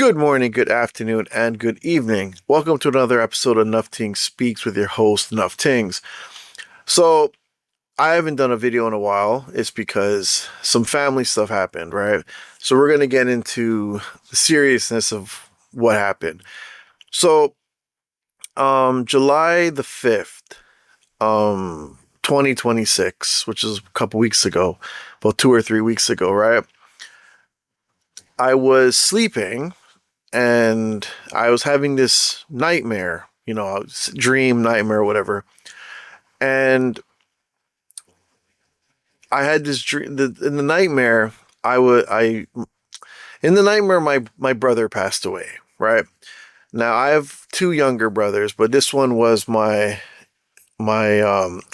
Good morning, good afternoon, and good evening. Welcome to another episode of Nufftingz Speaks with your host, Nufftingz. So, I haven't done a video in a while. It's because some family stuff happened, right? So, we're going to get into the seriousness of what happened. So, July the 5th, 2026, which is a couple weeks ago, about 2 or 3 weeks ago, right? I was sleeping and I was having this nightmare, dream, nightmare, whatever. And I had this dream. In the nightmare, in the nightmare, my brother passed away. Right now, I have two younger brothers, but this one was my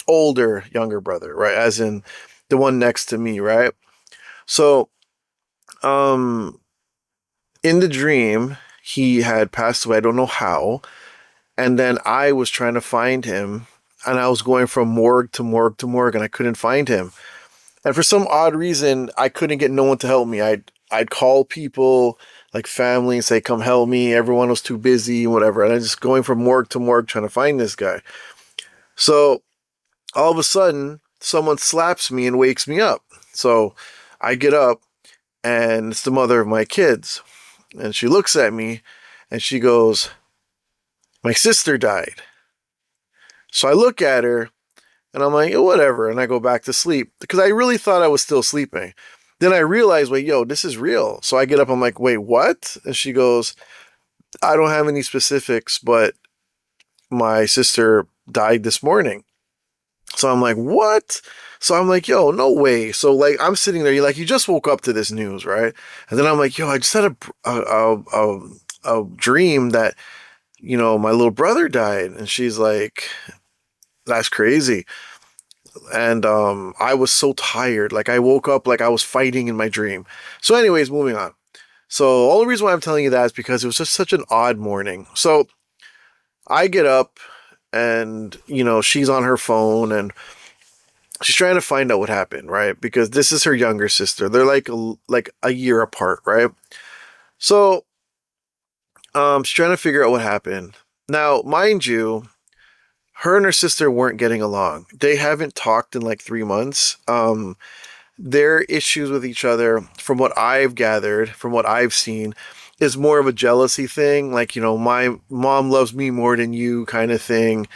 older younger brother, right? As in the one next to me, right? So, um, in the dream, he had passed away. I don't know how. And then I was trying to find him, and I was going from morgue to morgue to morgue, and I couldn't find him. And for some odd reason, I couldn't get no one to help me. I'd call people like family and say, "Come help me." Everyone was too busy, whatever. And I just going from morgue to morgue trying to find this guy. So all of a sudden, someone slaps me and wakes me up. So I get up, and it's the mother of my kids, and she looks at me, and she goes, "My sister died." So I look at her and I'm like, whatever. And I go back to sleep because I really thought I was still sleeping. Then I realized, wait, yo, this is real. So I get up, I'm like, wait, what? And she goes, I don't have any specifics, but my sister died this morning. So I'm like, what? So I'm like, yo, no way. So like, I'm sitting there, you just woke up to this news, right? And then I'm like, yo, I just had a dream that, my little brother died. And she's like, that's crazy. And I was so tired. Like I woke up like I was fighting in my dream. So anyways, moving on. So the only reason why I'm telling you that is because it was just such an odd morning. So I get up and, she's on her phone and she's trying to find out what happened, right? Because this is her younger sister. They're like a year apart, right? So she's trying to figure out what happened. Now, mind you, her and her sister weren't getting along. They haven't talked in like 3 months. Their issues with each other, from what I've gathered, from what I've seen, is more of a jealousy thing. Like, my mom loves me more than you kind of thing.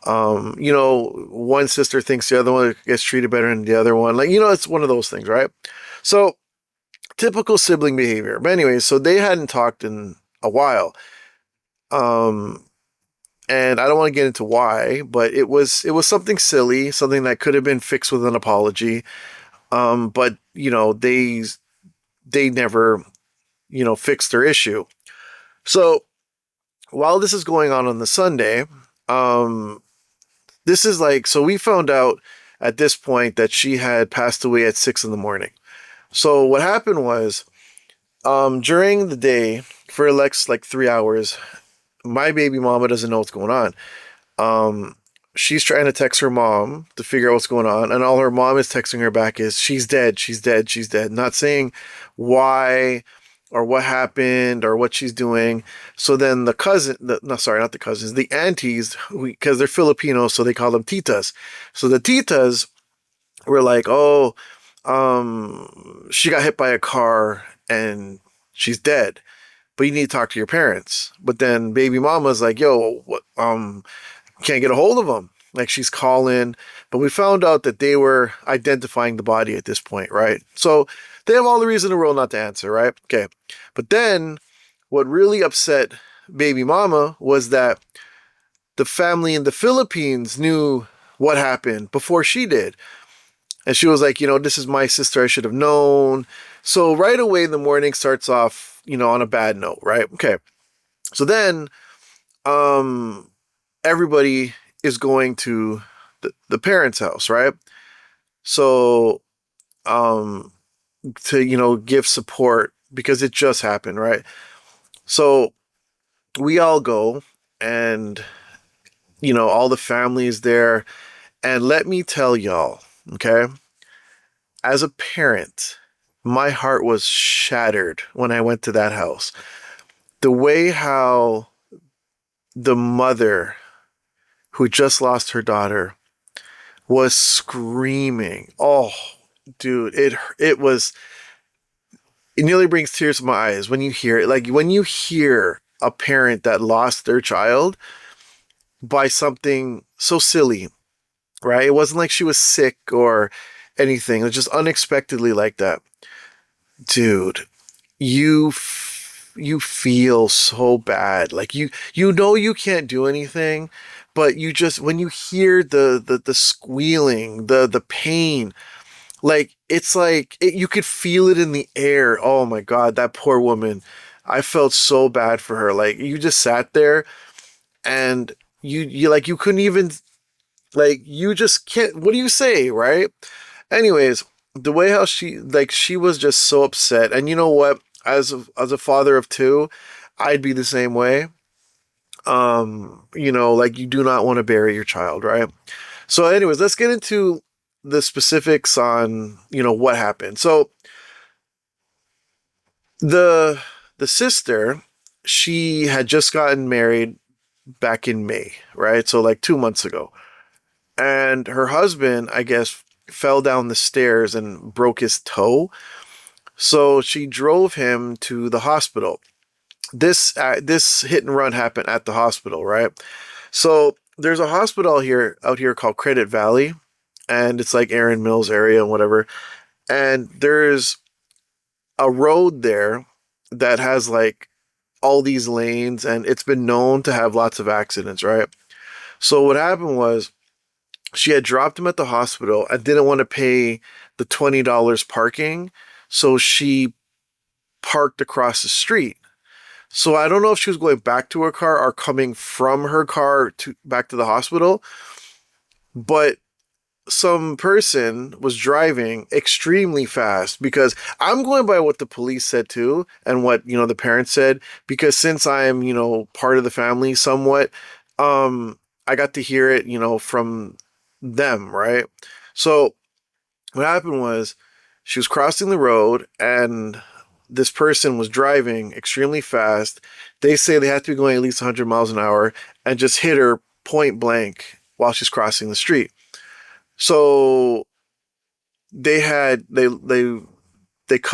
One sister thinks the other one gets treated better than the other one. Like, it's one of those things, right? So, typical sibling behavior. But anyways, so they hadn't talked in a while. And I don't want to get into why, but it was something silly, something that could have been fixed with an apology. But they never fixed their issue. So while this is going on the Sunday, this is like, so we found out at this point that she had passed away at 6 a.m. So what happened was, during the day for like 3 hours, my baby mama doesn't know what's going on. She's trying to text her mom to figure out what's going on, and all her mom is texting her back is, she's dead, she's dead, she's dead. Not saying why or what happened or what she's doing. So then the cousin, no, sorry, not the cousins, the aunties, because they're Filipino, so they call them titas. So the titas were like, oh, she got hit by a car and she's dead, but you need to talk to your parents. But then baby mama's like, yo, what, can't get a hold of them. Like she's calling, but we found out that they were identifying the body at this point, right? So they have all the reason in the world not to answer, right? Okay. But then what really upset baby mama was that the family in the Philippines knew what happened before she did. And she was like, this is my sister, I should have known. So right away, the morning starts off, on a bad note, right? Okay. So then, everybody is going to the parents' house, right? So, to, give support because it just happened, right? So we all go and, all the family is there. And let me tell y'all, okay, as a parent, my heart was shattered when I went to that house. the way how the mother who just lost her daughter was screaming. Oh, dude, it nearly brings tears to my eyes when you hear it. Like when you hear a parent that lost their child by something so silly, right? It wasn't like she was sick or anything. It was just unexpectedly like that. Dude, you feel so bad. Like you know you can't do anything, but you just when you hear the squealing, the pain, you could feel it in the air. Oh my God, that poor woman. I felt so bad for her. Like you just sat there and you like you couldn't even like you just can't what do you say, right? Anyways, the way how she was just so upset. And you know what? As a father of two, I'd be the same way. Like you do not want to bury your child, right? So anyways, let's get into the specifics on, what happened. So the the sister, she had just gotten married back in May, right? So like 2 months ago. And her husband, I guess, fell down the stairs and broke his toe. So she drove him to the hospital. This hit and run happened at the hospital, right? So there's a hospital here out here called Credit Valley, and it's like Erin Mills area and whatever. And there's a road there that has like all these lanes, and it's been known to have lots of accidents, right? So what happened was she had dropped him at the hospital and didn't want to pay the $20 parking, so she parked across the street. So I don't know if she was going back to her car or coming from her car to back to the hospital, but some person was driving extremely fast because I'm going by what the police said too and what, the parents said, because since I'm, part of the family somewhat, I got to hear it, from them, right? So what happened was she was crossing the road and this person was driving extremely fast. They say they had to be going at least 100 miles an hour and just hit her point blank while she's crossing the street. So they cut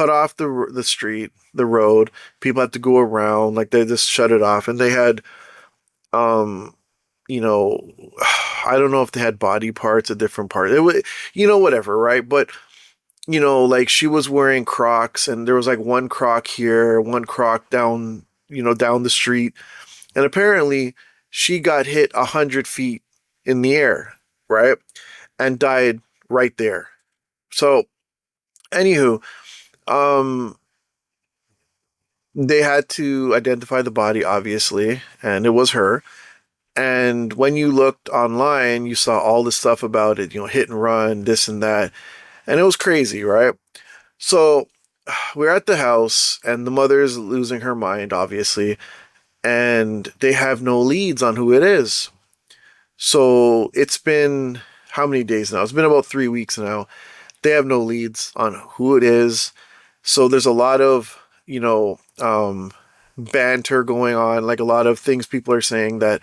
off the street, the road. People had to go around, like they just shut it off, and they had um you know I don't know if they had body parts at different parts. It was, whatever, right? But like she was wearing Crocs, and there was like one Croc here, one Croc down, down the street, and apparently she got hit 100 feet in the air, right, and died right there. So, anywho, um, they had to identify the body, obviously, and it was her. And when you looked online, you saw all the stuff about it, hit and run, this and that, and it was crazy, right? So we're at the house, and the mother's losing her mind, obviously, and they have no leads on who it is. So it's been how many days now? It's been about 3 weeks now. They have no leads on who it is. So there's a lot of, banter going on, like a lot of things people are saying that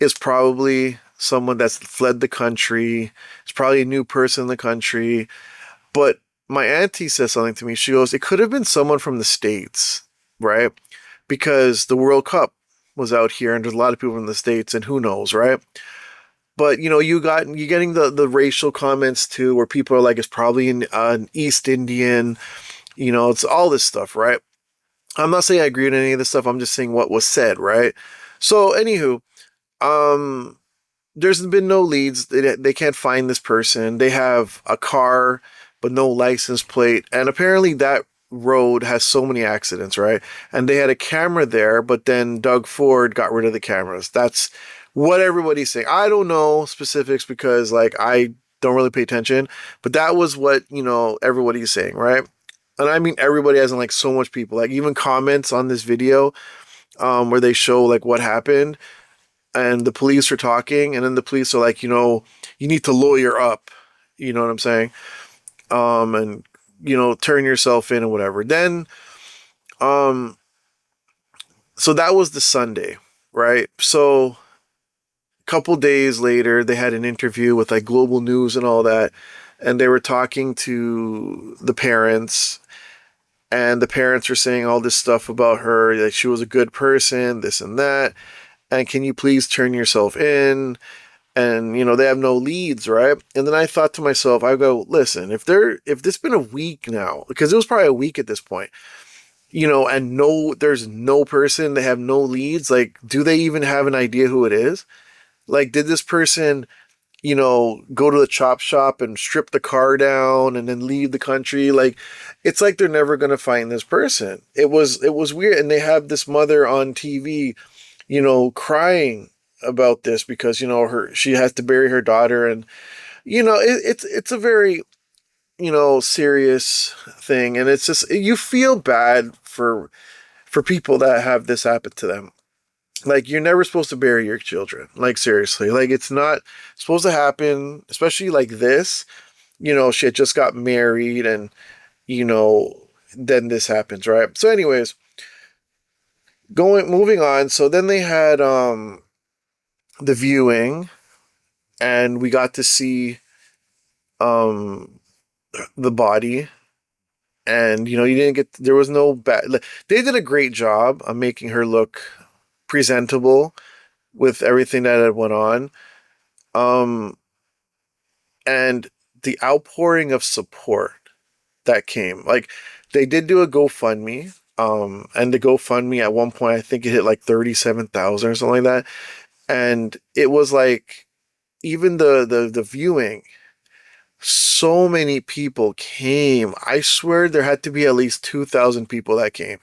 is probably someone that's fled the country. It's probably a new person in the country. But my auntie says something to me. She goes, it could have been someone from the States, right? Because the World Cup was out here and there's a lot of people from the States, and who knows, right? But you're getting the racial comments too, where people are like, it's probably an East Indian, it's all this stuff, right? I'm not saying I agree with any of this stuff. I'm just saying what was said, right? So, anywho, um, there's been no leads. They can't find this person. They have a car, but no license plate. And apparently that road has so many accidents, right? And they had a camera there, but then Doug Ford got rid of the cameras. That's what everybody's saying. I don't know specifics because, like, I don't really pay attention, but that was what, everybody's saying, right? And I mean everybody, as in like so much people, like even comments on this video, where they show like what happened, and the police are talking, and then the police are like, you need to lawyer up, you know what I'm saying? And turn yourself in and whatever. Then, um, So that was the Sunday, right? So a couple days later, they had an interview with like Global News and all that, and they were talking to the parents, and the parents were saying all this stuff about her, like she was a good person, this and that, and can you please turn yourself in? And they have no leads, right? And then I thought to myself, I go, listen, if this been a week now, because it was probably a week at this point, and there's no person, they have no leads, like do they even have an idea who it is? Like did this person go to the chop shop and strip the car down and then leave the country? Like, it's like they're never gonna find this person. It was weird, and they have this mother on TV, crying about this because she has to bury her daughter, and it's a very serious thing, and it's just you feel bad for people that have this happen to them. Like you're never supposed to bury your children. Like seriously, like it's not supposed to happen, especially like this. She had just got married, and you know, then this happens, right? So, anyways, moving on. So then they had the viewing, and we got to see um the body, and you didn't get there was no bad. They did a great job of making her look presentable with everything that had went on. Um, and the outpouring of support that came. Like they did do a GoFundMe. And the GoFundMe at one point, I think it hit like 37,000 or something like that. And it was like even the viewing, so many people came. I swear there had to be at least 2,000 people that came.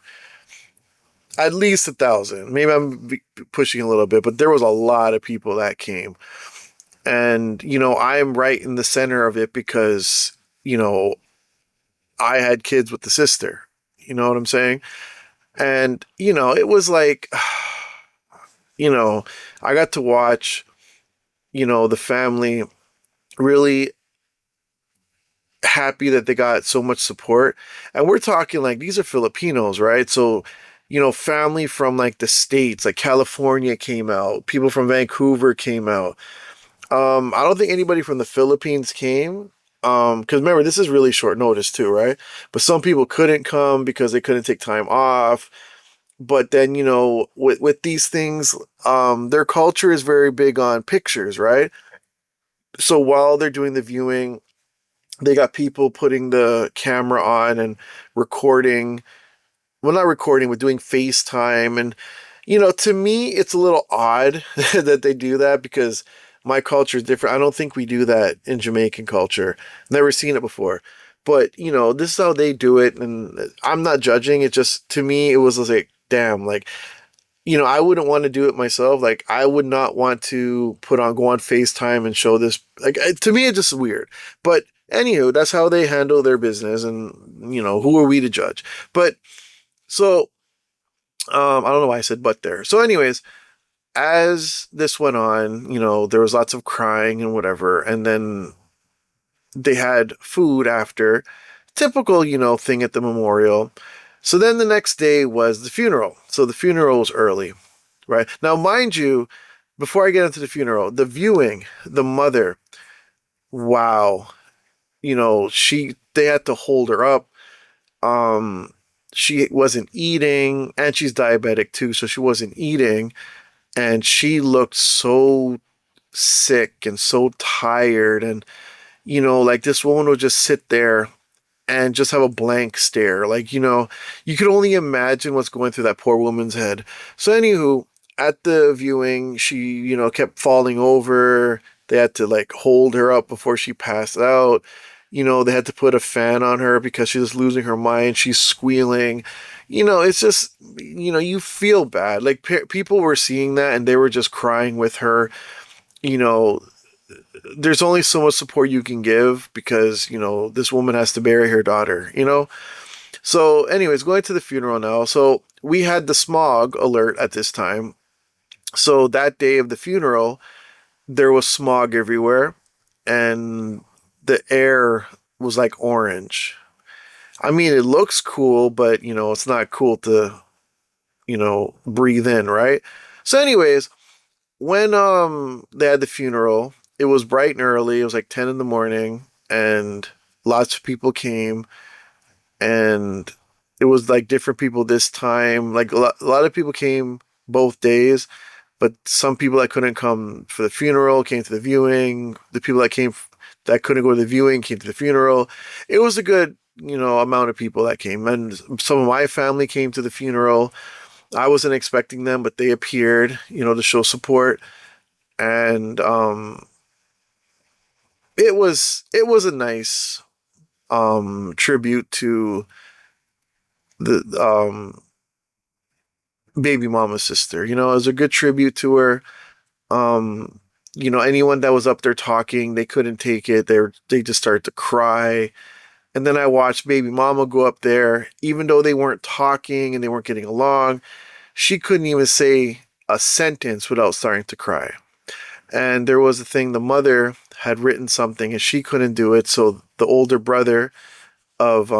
At least 1,000. Maybe I'm pushing a little bit, but there was a lot of people that came. And I'm right in the center of it because you know I had kids with the sister. You know what I'm saying? And it was like, you know, I got to watch, the family really happy that they got so much support. And we're talking like these are Filipinos, right? So, family from like the States, like California came out, people from Vancouver came out. I don't think anybody from the Philippines came. Because remember, this is really short notice too, right? But some people couldn't come because they couldn't take time off. But then, with these things, their culture is very big on pictures, right? So while they're doing the viewing, they got people putting the camera on and recording. Well, not recording, but doing FaceTime. And, to me, it's a little odd that they do that because my culture is different. I don't think we do that in Jamaican culture. Never seen it before. But, this is how they do it. And I'm not judging. It just, to me, it was like, damn, like, I wouldn't want to do it myself. Like, I would not want to go on FaceTime and show this. Like, to me, it's just weird. But anywho, that's how they handle their business. And, who are we to judge? But so, I don't know why I said but there. So, anyways, as this went on, there was lots of crying and whatever. And then they had food after. Typical, thing at the memorial. So then the next day was the funeral. So the funeral was early, right? Now, mind you, before I get into the funeral, the viewing, the mother, wow, they had to hold her up. She wasn't eating, and she's diabetic too, so she wasn't eating, and she looked so sick and so tired, and like this woman would just sit there and just have a blank stare. Like, you could only imagine what's going through that poor woman's head. So, anywho, at the viewing, she, kept falling over. They had to like hold her up before she passed out. They had to put a fan on her because she was losing her mind. She's squealing. It's just, you feel bad. Like people were seeing that and they were just crying with her. You know, there's only so much support you can give because, this woman has to bury her daughter. So, anyways, going to the funeral now. So, we had the smog alert at this time. So, that day of the funeral, there was smog everywhere and the air was like orange. I mean, it looks cool, but, it's not cool to, breathe in, right? So anyways, when they had the funeral, it was bright and early. It was like 10 in the morning, and lots of people came, and it was like different people this time. Like a lot of people came both days, but some people that couldn't come for the funeral came to the viewing. The people that couldn't go to the viewing came to the funeral. It was a good, amount of people that came, and some of my family came to the funeral. I wasn't expecting them, but they appeared, to show support, and it was a nice tribute to the baby mama's sister. It was a good tribute to her. Um, anyone that was up there talking, they couldn't take it. They just started to cry. And then I watched baby mama go up there, even though they weren't talking and they weren't getting along. She couldn't even say a sentence without starting to cry. And there was a thing, the mother had written something and she couldn't do it. So the older brother of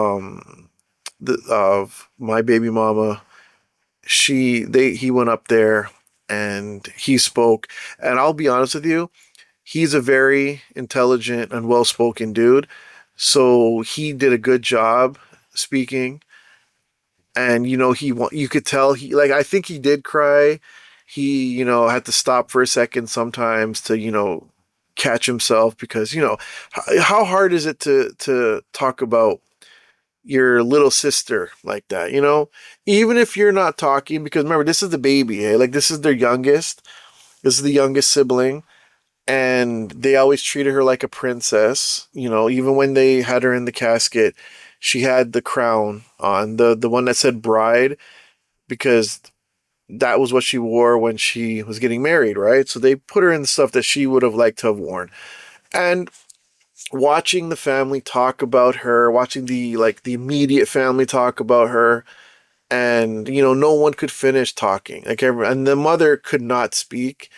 my baby mama, he went up there and he spoke. And I'll be honest with you, he's a very intelligent and well-spoken dude. So he did a good job speaking. And you could tell I think he did cry. He had to stop for a second sometimes to catch himself, because how hard is it to talk about your little sister like that, even if you're not talking, because remember, this is the baby, eh? Like, this is their youngest. This is the youngest sibling, and they always treated her like a princess. Even when they had her in the casket, she had the crown on, the one that said bride, because that was what she wore when she was getting married, right? So they put her in the stuff that she would have liked to have worn. And watching the family talk about her, watching the immediate family talk about her, and no one could finish talking. And the mother could not speak.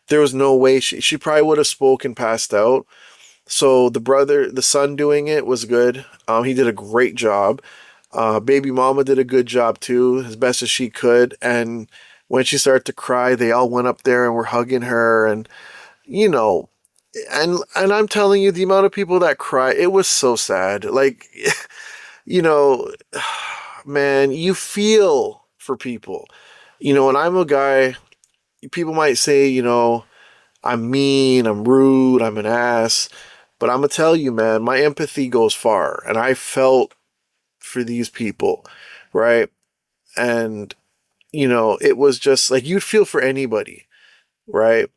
There was no way she probably would have spoken, passed out. So the son doing it was good. He did a great job. Baby mama did a good job too, as best as she could. And when she started to cry, they all went up there and were hugging her, and you know, and I'm telling you, the amount of people that cry, it was so sad. Like, you know, man, you feel for people. And I'm a guy. People might say, I'm mean, I'm rude, I'm an ass. But I'm going to tell you, man, my empathy goes far. And I felt for these people, right? And, it was just like you'd feel for anybody, right?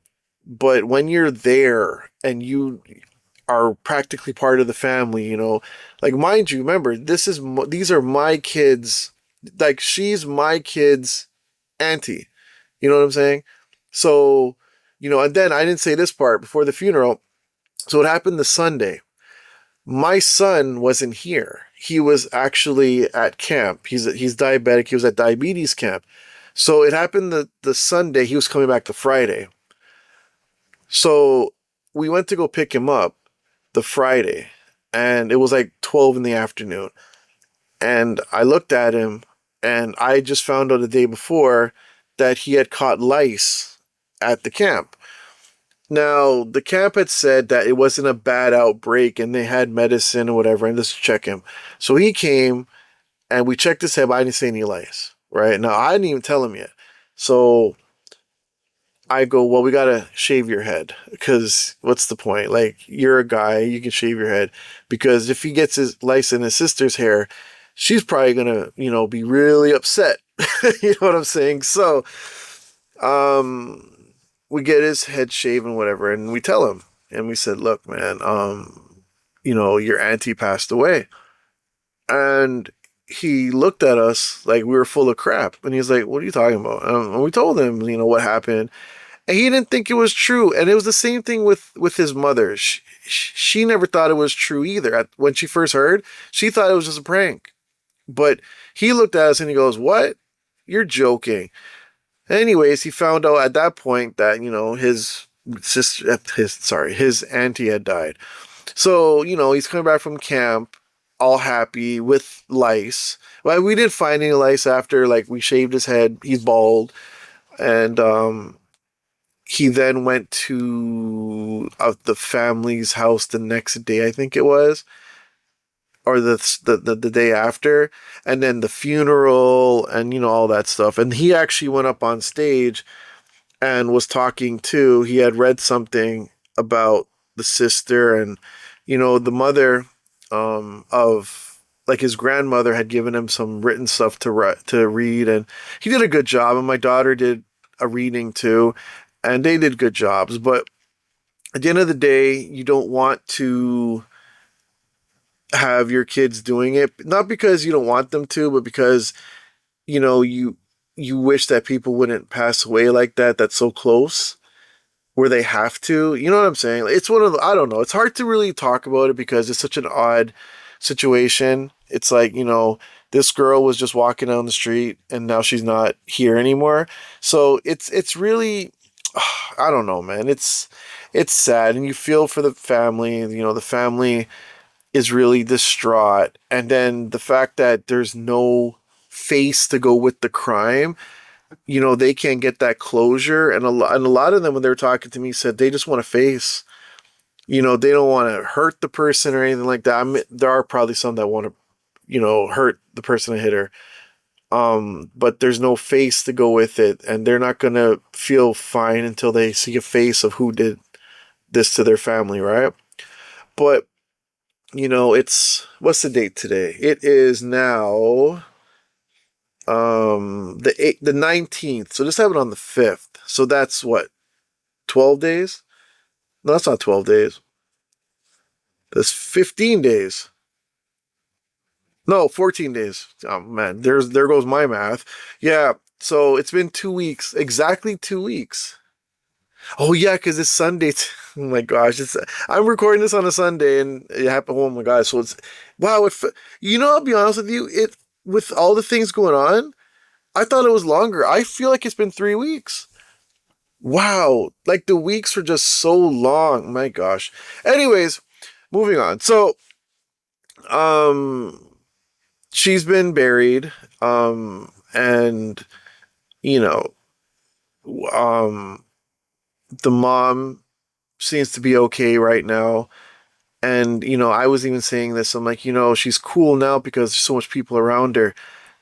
But when you're there and you are practically part of the family, like, mind you, remember, these are my kids. Like, she's my kid's auntie. You know what I'm saying? So, and then I didn't say this part before the funeral. So it happened the Sunday. My son wasn't here. He was actually at camp. He's diabetic. He was at diabetes camp. So it happened the Sunday. He was coming back the Friday. So we went to go pick him up the Friday, and it was like 12 in the afternoon. And I looked at him, and I just found out the day before that he had caught lice at the camp. Now, the camp had said that it wasn't a bad outbreak and they had medicine or whatever, and just check him. So he came and we checked his head, but I didn't see any lice, right? Now, I didn't even tell him yet. So I go, well, we got to shave your head, because what's the point? Like, you're a guy, you can shave your head, because if he gets his lice in his sister's hair, she's probably going to, be really upset. You know what I'm saying? So, we get his head shaven, whatever, and we tell him, and we said, look, man, your auntie passed away. And he looked at us like we were full of crap. And he's like, what are you talking about? And we told him, what happened. And he didn't think it was true. And it was the same thing with his mother. She never thought it was true either. When she first heard, she thought it was just a prank. But he looked at us and he goes, what? You're joking. Anyways, he found out at that point that, his auntie had died. So, he's coming back from camp, all happy with lice. Well, we didn't find any lice after like we shaved his head. He's bald, and he then went to the family's house the next day, I think it was, or the day after, and then the funeral and all that stuff. And he actually went up on stage and was talking too. He had read something about the sister, and the mother of like his grandmother had given him some written stuff to read, and he did a good job. And my daughter did a reading too, and they did good jobs. But at the end of the day, you don't want to have your kids doing it, not because you don't want them to, but because you wish that people wouldn't pass away like that. That's so close where they have to. You know what I'm saying? It's one of the, I don't know. It's hard to really talk about it because it's such an odd situation. It's like, this girl was just walking down the street and now she's not here anymore. So it's really, I don't know, man. It's sad, and you feel for the family. The family is really distraught. And then the fact that there's no face to go with the crime, they can't get that closure. And a lot of them, when they were talking to me, said they just want a face. They don't want to hurt the person or anything like that. I mean, there are probably some that want to, hurt the person that hit her. But there's no face to go with it, and they're not gonna feel fine until they see a face of who did this to their family, right? But it's, what's the date today? It is now the 19th. So this happened on the 5th. So that's what, 12 days? No, that's not 12 days. That's 15 days. No, 14 days. Oh man, there goes my math. Yeah, so it's been 2 weeks. Exactly 2 weeks. Oh yeah, because it's Sunday. Oh my gosh, I'm recording this on a Sunday, and it happened. Oh my gosh, so it's wow. I'll be honest with you. It with all the things going on, I thought it was longer. I feel like it's been 3 weeks. Wow, like the weeks were just so long. My gosh. Anyways, moving on. So, um, she's been buried, and you know, um, the mom seems to be okay right now. And, I was even saying this. I'm like, she's cool now because there's so much people around her.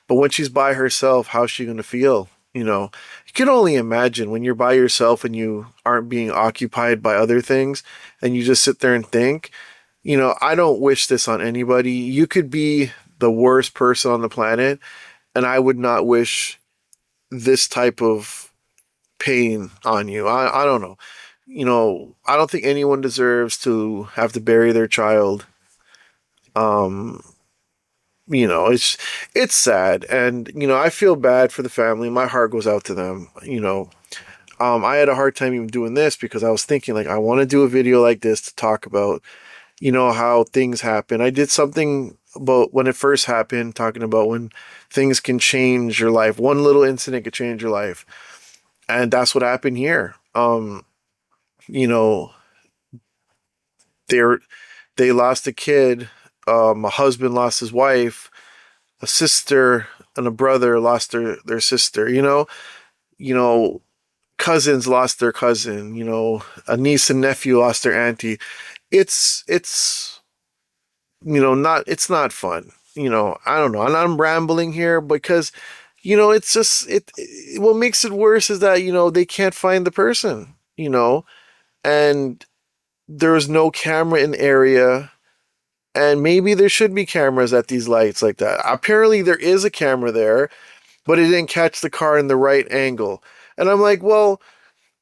But when she's by herself, how's she going to feel? You can only imagine when you're by yourself and you aren't being occupied by other things and you just sit there and think. I don't wish this on anybody. You could be the worst person on the planet, and I would not wish this type of pain on you. I don't know. I don't think anyone deserves to have to bury their child. Um, it's sad, and I feel bad for the family. My heart goes out to them. I had a hard time even doing this because I was thinking like I want to do a video like this to talk about how things happen. I did something about when it first happened, talking about when things can change your life. One little incident could change your life, and that's what happened here. You know, they they lost a kid. A husband lost his wife. A sister and a brother lost their sister. You know, cousins lost their cousin. A niece and nephew lost their auntie. It's not it's not fun. I don't know. And I'm rambling here because it's just what makes it worse is that they can't find the person. And there's no camera in the area. And maybe there should be cameras at these lights like that. Apparently there is a camera there, but it didn't catch the car in the right angle. And I'm like, well,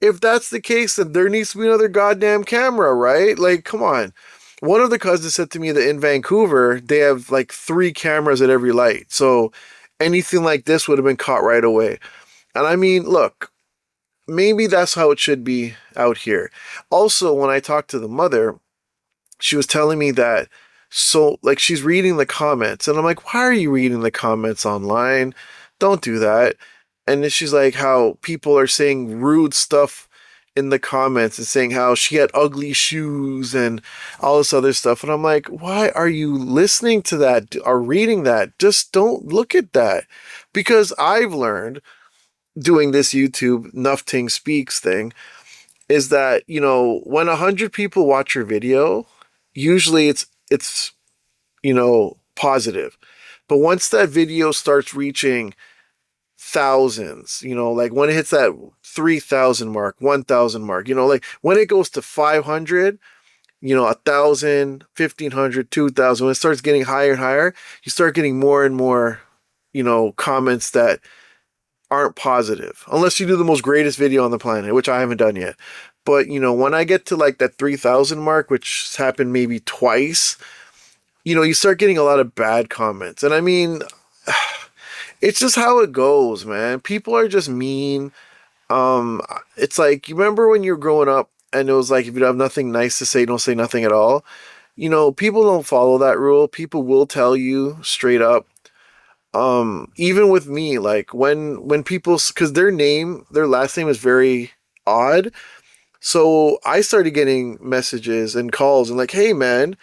if that's the case, then there needs to be another goddamn camera, right? Like, come on. One of the cousins said to me that in Vancouver, they have like 3 cameras at every light. So anything like this would have been caught right away. And I mean, look, maybe that's how it should be out here. Also, when I talked to the mother, she was telling me that, so like she's reading the comments, and I'm like, why are you reading the comments online? Don't do that. And then she's like, how people are saying rude stuff in the comments and saying how she had ugly shoes and all this other stuff. And I'm like, why are you listening to that or reading that? Just don't look at that. Because I've learned doing this YouTube Nufftingz Speaks thing is that, when 100 people watch your video, usually it's positive. But once that video starts reaching thousands, like when it hits that 3,000 mark, 1,000 mark, like when it goes to 500, 1,000, 1,500, 2,000, when it starts getting higher and higher, you start getting more and more, comments that aren't positive, unless you do the most greatest video on the planet, which I haven't done yet. But, when I get to like that 3,000 mark, which has happened maybe twice, you start getting a lot of bad comments. And I mean, it's just how it goes, man. People are just mean. Um, it's like, you remember when you were growing up and it was like, if you have nothing nice to say, don't say nothing at all. People don't follow that rule. People will tell you straight up. Even with me, like when people, because their last name is very odd. So I started getting messages and calls and like, hey man,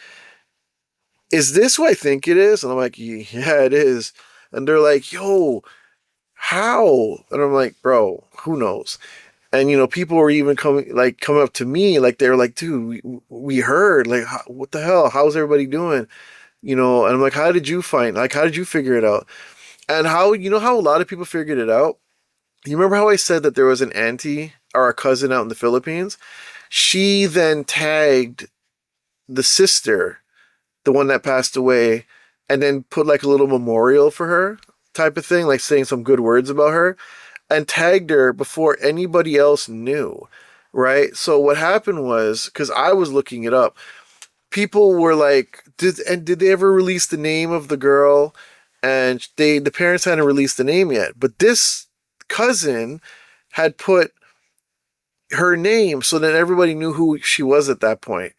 is this who I think it is? And I'm like, yeah, it is. And they're like, yo, how? And I'm like, bro, who knows? And people were even coming up to me, like they were like, dude, we heard, like, what the hell? How's everybody doing? And I'm like, how did you figure it out? And how a lot of people figured it out? You remember how I said that there was an auntie or a cousin out in the Philippines? She then tagged the sister, the one that passed away, and then put like a little memorial for her type of thing, like saying some good words about her, and tagged her before anybody else knew. Right? So what happened was, because I was looking it up, people were like, did they ever release the name of the girl? And the parents hadn't released the name yet. But this cousin had put her name so that everybody knew who she was at that point.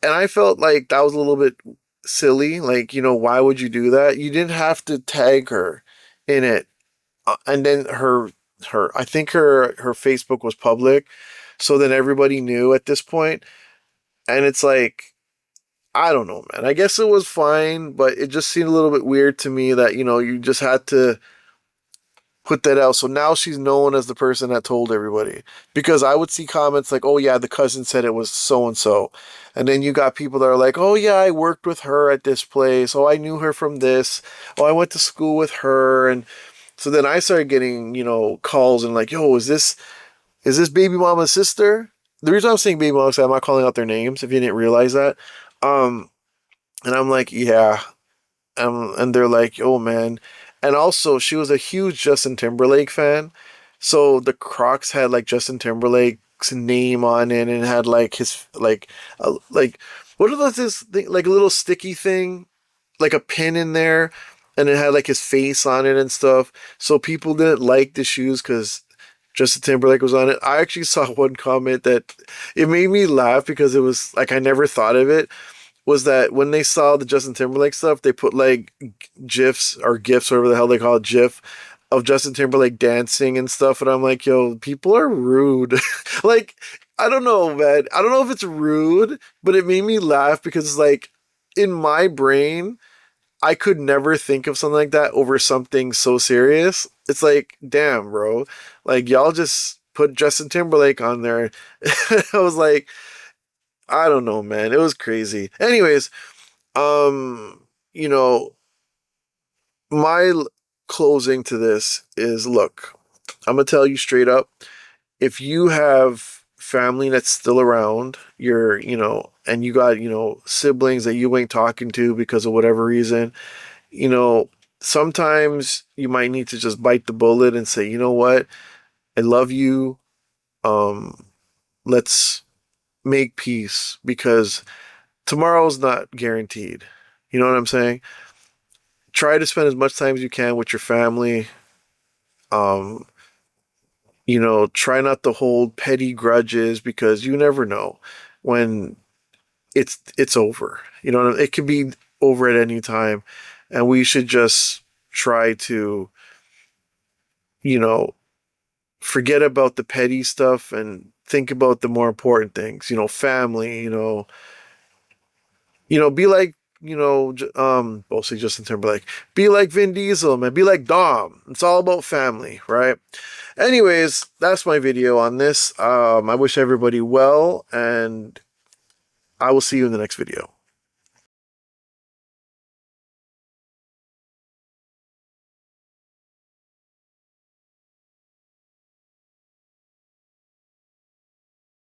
And I felt like that was a little bit silly. Like, why would you do that? You didn't have to tag her in it. And then I think her Facebook was public. So then everybody knew at this point. And it's like, I don't know, man. I guess it was fine, but it just seemed a little bit weird to me that, you just had to put that out. So now she's known as the person that told everybody. Because I would see comments like, oh, yeah, the cousin said it was so and so. And then you got people that are like, oh, yeah, I worked with her at this place. Oh, I knew her from this. Oh, I went to school with her. And so then I started getting, calls and like, yo, is this baby mama's sister? The reason I'm saying baby mama is I'm not calling out their names if you didn't realize that. Um, and I'm like, yeah. And they're like, oh man. And also, she was a huge Justin Timberlake fan. So the Crocs had like Justin Timberlake's name on it and had like his, like, what are this thing, like a little sticky thing, like a pin in there. And it had like his face on it and stuff. So people didn't like the shoes because Justin Timberlake was on it. I actually saw one comment that it made me laugh because it was like, I never thought of it, was that when they saw the Justin Timberlake stuff, they put like GIFs or GIFs, whatever the hell they call it, GIF of Justin Timberlake dancing and stuff. And I'm like, yo, people are rude. Like, I don't know, man. I don't know if it's rude, but it made me laugh because it's like in my brain, I could never think of something like that over something so serious. It's like, damn, bro. Like, y'all just put Justin Timberlake on there. I was like, I don't know, man. It was crazy. Anyways, you know, my closing to this is, look, I'm gonna tell you straight up, if you have family that's still around, and you got, siblings that you ain't talking to because of whatever reason, you know, sometimes you might need to just bite the bullet and say, you know what? I love you. Um, let's make peace because tomorrow's not guaranteed. You know what I'm saying? Try to spend as much time as you can with your family. Um, try not to hold petty grudges because you never know when it's over. It could be over at any time, and we should just try to, you know, forget about the petty stuff and think about the more important things, family, be like, mostly Justin Timberlake, be like Vin Diesel, man, be like Dom. It's all about family, right? Anyways, that's my video on this. I wish everybody well, and I will see you in the next video.